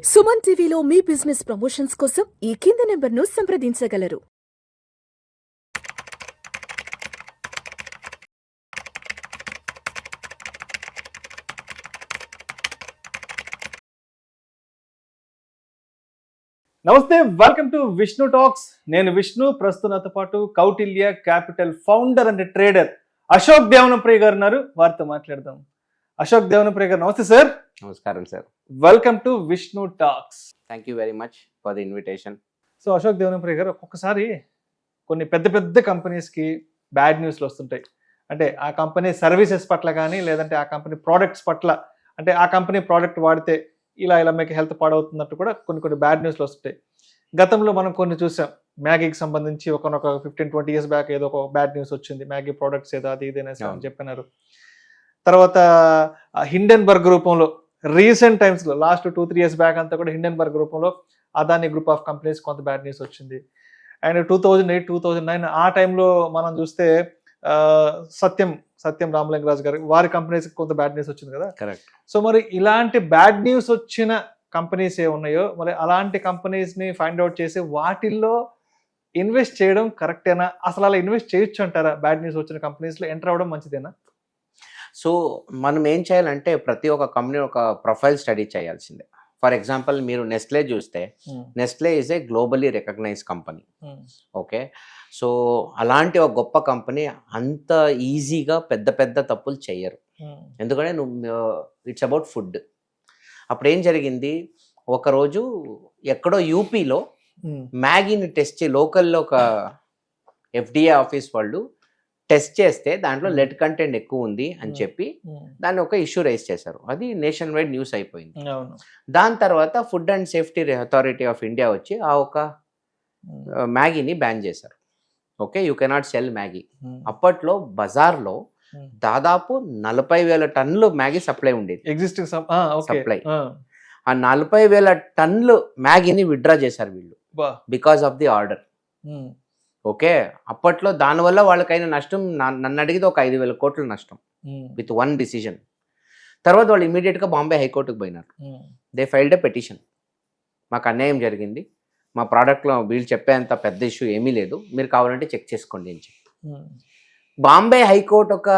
సుమన్ టీవీలో మీ business promotions కోసం ఈ కింది నెంబర్ను సంప్రదించగలరు. నమస్తే, వెల్కమ్ టు విష్ణు టాక్స్. నేను విష్ణు. ప్రస్తుతం నాతో పాటు Kautilya capital founder and trader Ashok Devanapriya garu ఉన్నారు. వారితో మాట్లాడదాం. అశోక్ దేవనప్రియ గారు, నమస్తే సార్. నమస్కారం sir. Welcome to Vishnu talks. Thank you very much for the invitation. So Ashok Devanapriya garu, ఒక్కొక్కసారి కొన్ని పెద్ద పెద్ద కంపెనీస్కి బ్యాడ్ న్యూస్లు వస్తుంటాయి. అంటే ఆ కంపెనీ సర్వీసెస్ పట్ల కానీ, లేదంటే ఆ కంపెనీ ప్రోడక్ట్స్ పట్ల, అంటే ఆ కంపెనీ ప్రోడక్ట్ వాడితే ఇలా మీకు హెల్త్ పాడవుతున్నట్టు కూడా కొన్ని బ్యాడ్ న్యూస్లు వస్తుంటాయి. గతంలో మనం కొన్ని చూసాం. మ్యాగీకి సంబంధించి ఒక 15-20 years బ్యాక్ ఏదో ఒక బ్యాడ్ న్యూస్ వచ్చింది. మ్యాగీ ప్రోడక్ట్స్ ఏదో అది ఇది అనేసి అని చెప్పినారు. తర్వాత హిండెన్బర్గ్ రూపంలో రీసెంట్ టైమ్స్లో లాస్ట్ 2-3 years బ్యాక్ అంతా కూడా హిండెన్బర్గ్ రూపంలో అదాని గ్రూప్ ఆఫ్ కంపెనీస్ కొంత బ్యాడ్ న్యూస్ వచ్చింది. అండ్ 2008-2009 ఆ టైంలో మనం చూస్తే సత్యం రామలింగరాజు గారు వారి కంపెనీస్ కొంత బ్యాడ్ న్యూస్ వచ్చింది కదా. కరెక్ట్. సో మరి ఇలాంటి బ్యాడ్ న్యూస్ వచ్చిన కంపెనీస్ ఏ ఉన్నాయో, మరి అలాంటి కంపెనీస్ ని ఫైండ్ అవుట్ చేసి వాటిల్లో ఇన్వెస్ట్ చేయడం కరెక్టేనా? అసలు అలా ఇన్వెస్ట్ చేయొచ్చు అంటారా? బ్యాడ్ న్యూస్ వచ్చిన కంపెనీస్ లో ఎంటర్ అవ్వడం మంచిదేనా? సో మనం ఏం చేయాలంటే ప్రతి ఒక్క కంపెనీ ఒక ప్రొఫైల్ స్టడీ చేయాల్సిందే. ఫర్ ఎగ్జాంపుల్ మీరు నెస్లే చూస్తే, Nestle is a globally recognize company. Okay, so అలాంటి ఒక గొప్ప కంపెనీ అంత ఈజీగా పెద్ద పెద్ద తప్పులు చేయరు. ఎందుకంటే ఇట్స్ అబౌట్ ఫుడ్. అప్పుడు ఏం జరిగింది, ఒకరోజు ఎక్కడో యూపీలో మ్యాగీని టెస్ట్ లోకల్లో ఒక ఎఫ్డిఏ ఆఫీస్ వాళ్ళు టెస్ట్ చేస్తే దాంట్లో లెడ్ కంటెంట్ ఎక్కువ ఉంది అని చెప్పి దాన్ని ఒక ఇష్యూ రైజ్ చేశారు. అది నేషన్ వైడ్ న్యూస్ అయిపోయింది. దాని తర్వాత food and safety authority of India వచ్చి ఆ ఒక మ్యాగీని బ్యాన్ చేశారు. Okay, you cannot cell Maggi. అప్పట్లో బజార్లో దాదాపు 40,000 టన్నులు మ్యాగీ సప్లై ఉండేది. Existing supply. ఆ 40,000 టన్నులు మ్యాగీని విత్డ్రా చేశారు వీళ్ళు because of the order. Okay, అప్పట్లో దానివల్ల వాళ్ళకైనా నష్టం నన్ను అడిగితే ఒక 5,000 కోట్ల నష్టం విత్ వన్ డిసిజన్. తర్వాత వాళ్ళు ఇమీడియట్గా బాంబే హైకోర్టుకు పోయినారు. They filed a petition. మాకు అన్యాయం జరిగింది, మా ప్రోడక్ట్లో వీళ్ళు చెప్పేంత పెద్ద ఇష్యూ ఏమీ లేదు, మీరు కావాలంటే చెక్ చేసుకోండి అని చెప్పి. బాంబే హైకోర్టు ఒక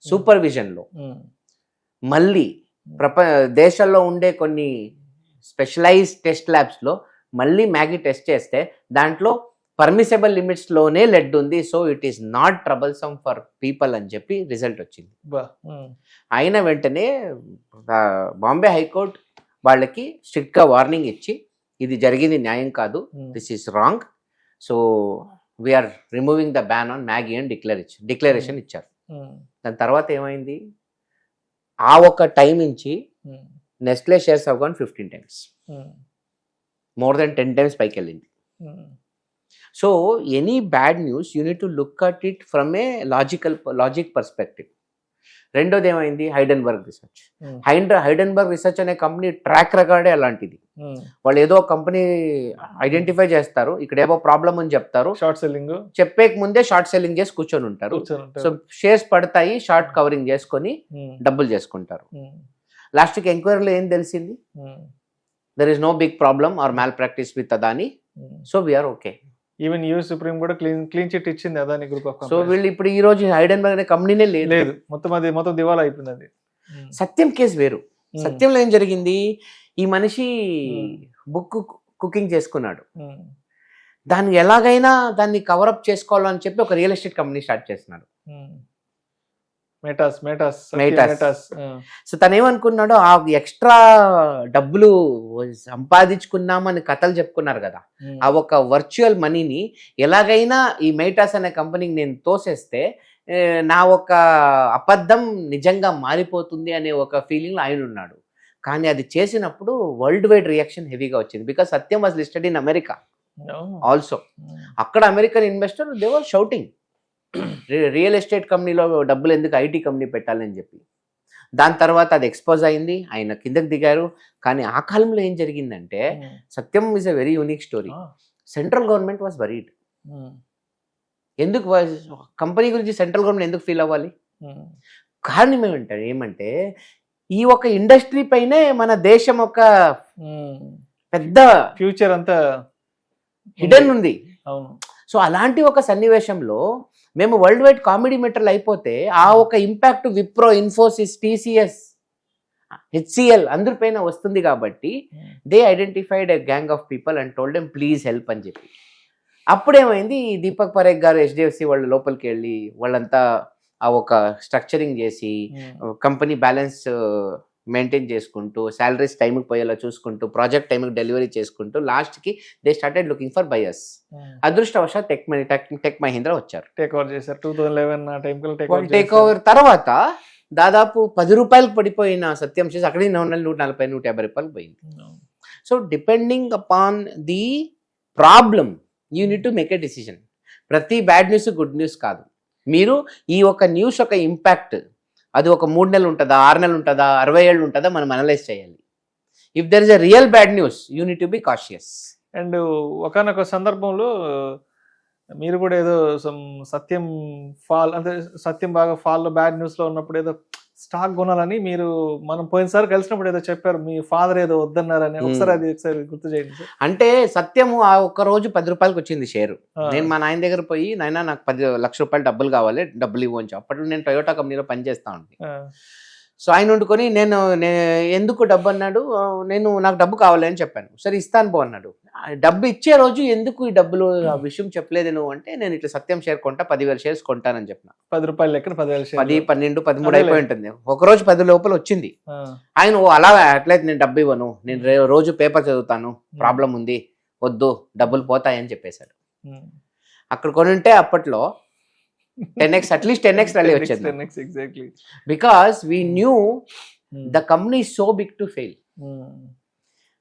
సూపర్విజన్లో మళ్ళీ దేశాల్లో ఉండే కొన్ని స్పెషలైజ్డ్ టెస్ట్ ల్యాబ్స్లో మళ్ళీ మ్యాగీ టెస్ట్ చేస్తే దాంట్లో పర్మిసబుల్ లిమిట్స్లోనే లెడ్ ఉంది. So it is not troublesome for people అని చెప్పి రిజల్ట్ వచ్చింది. అయిన వెంటనే బాంబే హైకోర్టు వాళ్ళకి స్ట్రిక్ట్గా వార్నింగ్ ఇచ్చి ఇది జరిగింది న్యాయం కాదు, this is wrong, so we are removing the ban on Maggi అని డిక్లరేషన్ ఇచ్చారు. దాని తర్వాత ఏమైంది, ఆ ఒక టైం నుంచి Nestle shares have gone 15 times, more than 10 times పైకి వెళ్ళింది. So any bad news you need to look at it from a logic perspective. రెండోది ఏమైంది, హైడెన్బర్గ్ రీసెర్చ్. హైడెన్బర్గ్ రీసెర్చ్ అనే కంపెనీ ట్రాక్ రికార్డే అలాంటిది. వాళ్ళు ఏదో కంపెనీ ఐడెంటిఫై చేస్తారు, ఇక్కడ ఏవో ప్రాబ్లమ్ అని చెప్తారు, షార్ట్ సెల్లింగ్ చెప్పేక ముందే షార్ట్ సెల్లింగ్ చేసి కూర్చొని ఉంటారు. సో షేర్స్ పడతాయి, షార్ట్ కవరింగ్ చేసుకొని డబ్బులు చేసుకుంటారు. లాస్ట్కి ఎంక్వైరీలో ఏం తెలిసింది, there is no big problem or malpractice with Adani, so we are okay. Even US supreme కూడా క్లీన్ చిట్ ఇచ్చింది Adani group of companies. So వీళ్ళు ఇప్పుడు ఈ రోజు హైడెన్బర్గ్ అనే కంపెనీనే లేదు, మొత్తం దివాలా అయిపోయింది. అది సత్యం కేసు వేరు. సత్యంలో ఏం జరిగింది, ఈ మనిషి బుక్ కుకింగ్ చేసుకున్నాడు, దాన్ని ఎలాగైనా దాన్ని కవరప్ చేసుకోవాలని చెప్పి ఒక రియల్ ఎస్టేట్ కంపెనీ స్టార్ట్ చేస్తున్నాడు, మెటాస్. సో తను ఏమనుకున్నాడు, ఆ ఎక్స్ట్రా డబ్బులు సంపాదించుకున్నామని కథలు చెప్పుకున్నారు కదా, ఆ ఒక వర్చువల్ మనీని ఎలాగైనా ఈ మెటాస్ అనే కంపెనీకి నేను తోసేస్తే నా ఒక అబద్ధం నిజంగా మారిపోతుంది అనే ఒక ఫీలింగ్ ఆయన ఉన్నాడు. కానీ అది చేసినప్పుడు వరల్డ్ వైడ్ రియాక్షన్ హెవీగా వచ్చింది, because Satyam was listed in America also. అక్కడ American investor they were shouting, real estate కంపెనీలో డబ్బులు ఎందుకు ఐటీ కంపెనీ పెట్టాలని చెప్పి. దాని తర్వాత అది ఎక్స్పోజ్ అయింది, ఆయన కిందకి దిగారు. కానీ ఆ కాలంలో ఏం జరిగిందంటే, Satyam is a very unique story. Central government was worried. ఎందుకు కంపెనీ గురించి సెంట్రల్ గవర్నమెంట్ ఎందుకు ఫీల్ అవ్వాలి? కారణం ఏమంటే ఈ ఒక ఇండస్ట్రీ పైనే మన దేశం ఒక పెద్ద ఫ్యూచర్ అంతా హిడెన్ ఉంది. అవును. సో అలాంటి ఒక సన్నివేశంలో మేము వరల్డ్ వైడ్ కామెడీ మెటీరియల్ అయిపోతే ఆ ఒక impact Wipro, Infosys, TCS, HCl అందరిపైన వస్తుంది కాబట్టి they identified a gang of people and told them please help అని చెప్పి. అప్పుడేమైంది, దీపక్ పరేఖ్ గారు HDFC వాళ్ళు లోపలికి వెళ్ళి వాళ్ళంతా ఆ ఒక స్ట్రక్చరింగ్ చేసి కంపెనీ బ్యాలెన్స్ మెయింటైన్ చేసుకుంటూ, శాలరీస్ టైంకి పోయేలా చూసుకుంటూ, ప్రాజెక్ట్ టైంకి డెలివరీ చేసుకుంటూ లాస్ట్కి they started looking for buyers. అదృష్టవశాత్ టెక్ మహీంద్రా వచ్చారు, టేక్ ఓవర్ చేశారు. 2011 ఆ టైంకి టేక్ ఓవర్ తర్వాత దాదాపు 10 రూపాయలకు పడిపోయిన సత్యం చేసి అక్కడే 140, 150 రూపాయలు పోయింది. So depending upon the problem you need to make a decision. ప్రతి బ్యాడ్ న్యూస్ గుడ్ న్యూస్ కాదు. మీరు ఈ ఒక న్యూస్ ఒక ఇంపాక్ట్ అది ఒక 3 నెలలు ఉంటుందా, 6 నెలలు ఉంటుందా, 60 ఏళ్ళు ఉంటుందా, మనం అనలైజ్ చేయాలి. If there is a real bad news you need to be cautious. And ఒకానొక సందర్భంలో మీరు కూడా ఏదో సత్యం ఫాల్ అంటే సత్యం బాగా ఫాల్లో బ్యాడ్ న్యూస్లో ఉన్నప్పుడు ఏదో స్టాక్ కొనాలని మీరు మనం పోయినసారి కలిసినప్పుడు ఏదో చెప్పారు, మీ ఫాదర్ ఏదో వద్దన్నారని. ఒకసారి గుర్తు చేయండి. అంటే సత్యము ఆ ఒక్క రోజు 10 రూపాయలకి వచ్చింది షేరు. నేను మా నాయన దగ్గర పోయి, నాయన నాకు 10 లక్ష రూపాయలు డబ్బులు కావాలి, డబ్బులు ఇవ్వచ్చు. అప్పట్లో నేను టొయోటా కంపెనీలో పనిచేస్తా ఉంటాను. సో ఆయన వండుకొని నేను ఎందుకు డబ్బు అన్నాడు, నాకు డబ్బు కావాలి అని చెప్పాను. సరే ఇస్తాను పో అన్నాడు. డబ్బు ఇచ్చే రోజు ఎందుకు ఈ డబ్బులు ఆ విషయం చెప్పలేదు నువ్వు అంటే, నేను ఇట్లా సత్యం షేర్ కొంటా, 10,000 షేర్స్ కొంటానని చెప్పిన. 10 రూపాయలు లెక్కన 10,000 షేర్, 10, 12, 13 అయిపోయి ఉంటుంది. ఒకరోజు 10 లోపల వచ్చింది. ఆయన అలా అట్లయితే నేను డబ్బు ఇవ్వను, నేను రోజు పేపర్ చదువుతాను, ప్రాబ్లం ఉంది, వద్దు, డబ్బులు పోతాయని చెప్పేశాడు. అక్కడ కొని ఉంటే అప్పట్లో 10x, అట్లీస్ట్ 10x ర్యాలీ వచ్చేది. Exactly, because we knew the company is so big to fail.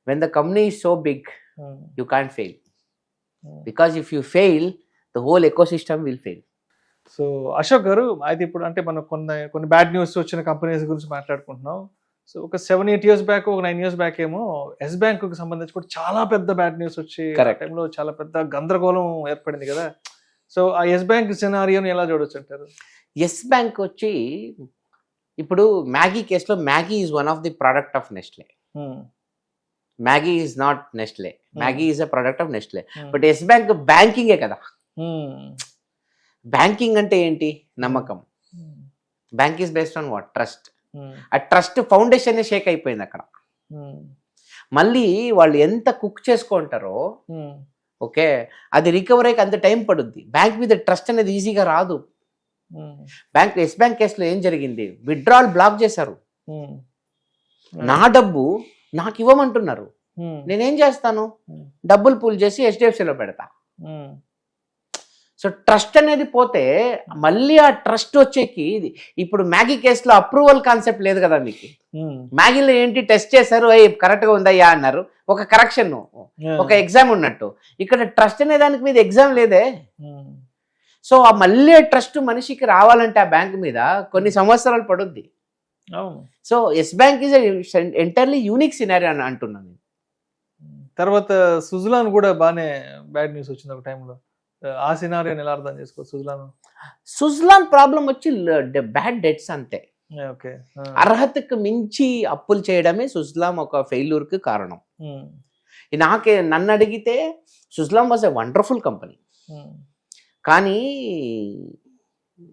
When the company is so big you can't fail, because if you fail the whole ecosystem will fail. So Ashok garu, అయితే ఇప్పుడు అంటే మనం కొన్ని bad news వచ్చిన companies గురించి మాట్లాడుకుంటున్నాం. So ఒక 7-8 years back, ఒక 9 years బ్యాక్ ఏమో ఎస్ బ్యాంక్ కు సంబంధించి కూడా చాలా పెద్ద బ్యాడ్ న్యూస్ వచ్చి టైంలో చాలా పెద్ద గందరగోళం ఏర్పడింది కదా. సో ఆ ఎస్ బ్యాంక్ సినారియోని ఎలా చూడొచ్చు అంటారు? ఎస్ బ్యాంక్ వచ్చి ఇప్పుడు మ్యాగీ కేసులో Maggi is one of the product of Nestle. Maggi is not Nestle, Maggi is a product of Nestle. But Yes Bank బ్యాంకింగే కదా. బ్యాంకింగ్ అంటే ఏంటి? నమ్మకం. Bank is based on what? Trust. ఆ trust foundation shake అయిపోయింది అక్కడ. మళ్ళీ వాళ్ళు ఎంత కుక్ చేసుకుంటారో ఓకే, అది రికవర్ అయ్యి అంత టైం పడుద్ది. బ్యాంక్ మీద ట్రస్ట్ అనేది ఈజీగా రాదు. ఎస్ బ్యాంక్ కేసులో ఏం జరిగింది, విత్డ్రాల్ బ్లాక్ చేశారు. నా డబ్బు నాకు ఇవ్వమంటున్నారు, నేనేం చేస్తాను, డబ్బులు పూల్ చేసి HDFCలో పెడతా. సో ట్రస్ట్ అనేది పోతే మళ్ళీ ఆ ట్రస్ట్ వచ్చేకి, ఇప్పుడు మ్యాగీ కేసులో అప్రూవల్ కాన్సెప్ట్ లేదు కదా మీకు. మ్యాగీలో ఏంటి, టెస్ట్ చేశారు, కరెక్ట్గా ఉందయ్యా అన్నారు, ఒక కరెక్షన్, ఒక ఎగ్జామ్ ఉన్నట్టు. ఇక్కడ ట్రస్ట్ అనే దానికి మీద ఎగ్జామ్ లేదే. సో ఆ మళ్ళీ ట్రస్ట్ మనిషికి రావాలంటే ఆ బ్యాంక్ మీద కొన్ని సంవత్సరాలు పడుద్ది. So Yes Bank is entirely unique scenario అని అంటున్నాను. తర్వాత సుజలాన్ కూడా బాగానే బ్యాడ్ న్యూస్ వచ్చింది ఒక టైంలో. ఆ సినారియోని ఎలా అర్థం చేసుకోవచ్చు? సుజలాన్ ప్రాబ్లం వచ్చి బ్యాడ్ డెట్స్ అంతే. ఓకే, అర్హతకు మించి అప్పులు చేయడమే సుజలాం ఒక ఫెయిల్యూర్ కి కారణం. నన్ను అడిగితే సుజలాం వాజ్ ఎ వండర్ఫుల్ కంపెనీ. కానీ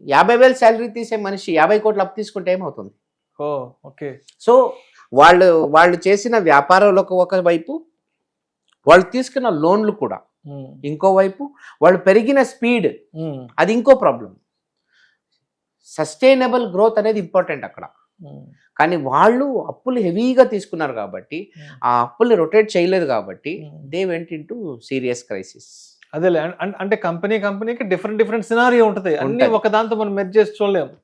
50,000 శాలరీ తీసే మనిషి 50 కోట్లు అప్పు తీసుకుంటే ఏమవుతుంది? సో వాళ్ళు చేసిన వ్యాపారాలు ఒకవైపు, వాళ్ళు తీసుకున్న లోన్లు కూడా ఇంకోవైపు, వాళ్ళు పెరిగిన స్పీడ్ అది ఇంకో ప్రాబ్లం. సస్టైనబుల్ గ్రోత్ అనేది ఇంపార్టెంట్ అక్కడ. కానీ వాళ్ళు అప్పులు హెవీగా తీసుకున్నారు కాబట్టి, ఆ అప్పుల్ని రొటేట్ చేయలేదు కాబట్టి they went into serious crisis. అదేలే, అంటే కంపెనీకి డిఫరెంట్ సినారియో ఉంటుంది, అన్ని ఒక దాంతో మనం మెర్జ్ చేసి చూడలేము.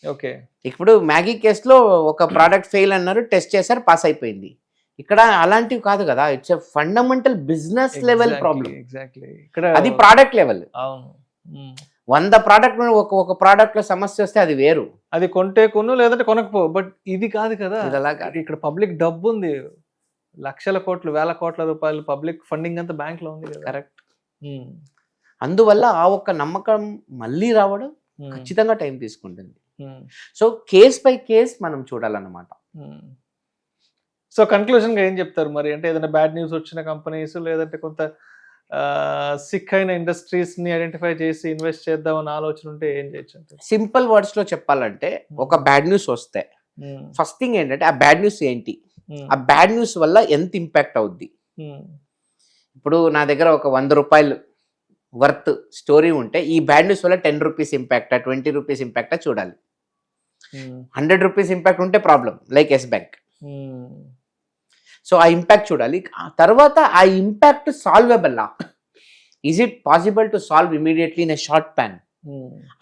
ఓకే, ఇప్పుడు మ్యాగీ కేసులో ఒక ప్రోడక్ట్ ఫెయిల్ అన్నారు, టెస్ట్ చేశారు, పాస్ అయిపోయింది. ఇక్కడ అలాంటివి కాదు కదా, it's a fundamental business level problem. అది ప్రోడక్ట్ లెవెల్. 100 ప్రోడక్ట్ ఒక ప్రోడక్ట్ లో సమస్య వస్తే అది వేరు, అది కొంటే కొను లేదంటే కొనకపో. బట్ ఇది కాదు కదా, ఇక్కడ పబ్లిక్ డబ్బు ఉంది, లక్షల కోట్లు, వేల కోట్ల రూపాయలు పబ్లిక్ ఫండింగ్ అంతా బ్యాంక్ లో ఉంది. కరెక్ట్. అందువల్ల ఆ ఒక్క నమ్మకం మళ్ళీ రావడం ఖచ్చితంగా టైం తీసుకుంటుంది. సో కేస్ బై కేస్ మనం చూడాలన్నమాట. సో కన్క్లూజన్గా ఏం చెప్తారు మరి? అంటే ఏదైనా బ్యాడ్ న్యూస్ వచ్చిన కంపెనీస్ లేదంటే కొంత సిక్ అయిన ఇండస్ట్రీస్ని ఐడెంటిఫై చేసి ఇన్వెస్ట్ చేద్దామని ఆలోచన ఉంటే ఏం చేయొచ్చు అంటే? సింపుల్ వర్డ్స్ లో చెప్పాలంటే ఒక బ్యాడ్ న్యూస్ వస్తే ఫస్ట్ థింగ్ ఏంటంటే ఆ బ్యాడ్ న్యూస్ ఏంటి, ఆ బ్యాడ్ న్యూస్ వల్ల ఎంత ఇంపాక్ట్ అవుద్ది. ఇప్పుడు నా దగ్గర ఒక 100 రూపాయలు వర్త్ స్టోరీ ఉంటే ఈ బ్యాడ్ న్యూస్ వల్ల 10 రూపీస్ ఇంపాక్టా 20 రూపీస్ ఇంపాక్టా చూడాలి. 100 రూపీస్ ఇంపాక్ట్ ఉంటే problem, like Yes Bank. So ఆ ఇంపాక్ట్ చూడాలి. ఆ తర్వాత ఆ ఇంపాక్ట్ సాల్వబుల్లా, is it possible to solve immediately in a short span,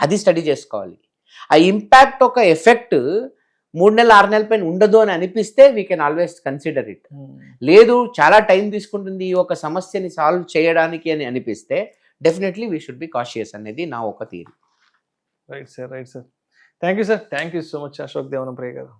అది స్టడీ చేసుకోవాలి. ఆ ఇంపాక్ట్ ఒక ఎఫెక్ట్ 3 నెలలు 6 నెలల పైన ఉండదు అని అనిపిస్తే we can always consider it. లేదు చాలా టైం తీసుకుంటుంది ఈ ఒక సమస్యని సాల్వ్ చేయడానికి అని అనిపిస్తే definitely we should be cautious అనేది నా ఒక theory. Right sir, right sir. Thank you sir, thank you so much Ashok Devanapriya గారు.